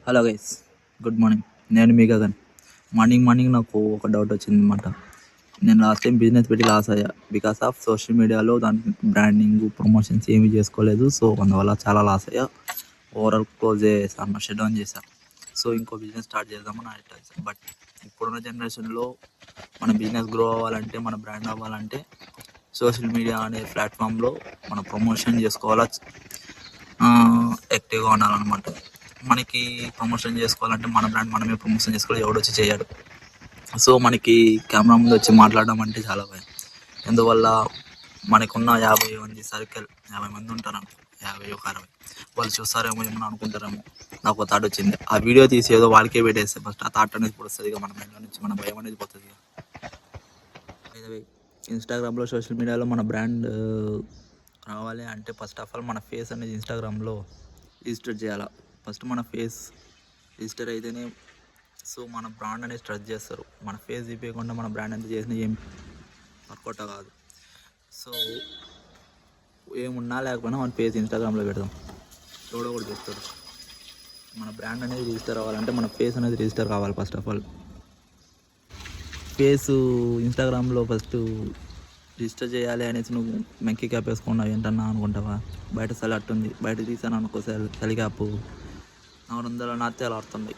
Hello guys, good morning. నేను మీ Gagan. Morning నాకు ఒక డౌట్ వచ్చింది అనమాట. నేను లాస్ట్ టైం బిజినెస్ పెట్టి లాస్ అయ్యా బికాస్ ఆఫ్ సోషల్ మీడియాలో దాని బ్రాండింగ్ ప్రమోషన్స్ ఏమీ చేసుకోలేదు. సో అందువల్ల చాలా లాస్ అయ్యా. ఓవరాల్ క్లోజ్ చేసాను, షట్ డౌన్ చేశాను. సో ఇంకో బిజినెస్ స్టార్ట్ చేద్దామని అట్లా. బట్ ఇప్పుడున్న జనరేషన్లో మన బిజినెస్ గ్రో అవ్వాలంటే, మన బ్రాండ్ అవ్వాలంటే సోషల్ మీడియా అనే ప్లాట్ఫామ్లో మనం ప్రమోషన్ చేసుకోవాలా, యాక్టివ్గా ఉండాలన్నమాట. మనకి ప్రమోషన్ చేసుకోవాలంటే మన బ్రాండ్ మనమే ప్రమోషన్ చేసుకోవాలి, ఎవడొచ్చి చేయడు. సో మనకి కెమెరా ముందు వచ్చి మాట్లాడడం అంటే చాలా భయం. అందువల్ల మనకున్న 50 మంది సర్కిల్, 50 మంది ఉంటారు అనుకో, 50 ఒక 60 వాళ్ళు చూస్తారేమో ఏమో అనుకుంటారేమో. నాకు ఒక థాట్ వచ్చింది, ఆ వీడియో తీసి ఏదో వాళ్ళకే పెట్టేస్తే ఫస్ట్ ఆ థాట్ అనేది వస్తుంది ఇక మన మైండ్లో నుంచి, మన భయం అనేది పోతుంది. ఇన్స్టాగ్రామ్లో, సోషల్ మీడియాలో మన బ్రాండ్ రావాలి అంటే ఫస్ట్ ఆఫ్ ఆల్ మన ఫేస్ అనేది ఇన్స్టాగ్రామ్లో రిజిస్టర్ చేయాలి. ఫస్ట్ మన ఫేస్ రిజిస్టర్ అయితేనే సో మన బ్రాండ్ అనేది ట్రస్ట్ చేస్తారు. మన ఫేస్ చూపించకుండా మన బ్రాండ్ ఎంత చేసినా ఏం వర్కౌట్ కాదు. సో ఏమున్నా లేకపోయినా మన ఫేస్ ఇన్స్టాగ్రామ్లో పెడదాం, ఎవడో ఒకటి చెప్తాడు. మన బ్రాండ్ అనేది రిజిస్టర్ అవ్వాలంటే మన ఫేస్ అనేది రిజిస్టర్ కావాలి. ఫస్ట్ ఆఫ్ ఆల్ ఫేస్ ఇన్స్టాగ్రామ్లో ఫస్ట్ రిజిస్టర్ చేయాలి అనేసి నువ్వు మెంకి క్యాప్ వేసుకున్నావు ఏంటన్నా అనుకుంటావా? బయట చలి అట్టుంది, బయట తీసాను అనుకో చలి క్యాప్ 400 నాట్యాలు ఆడుతుంది.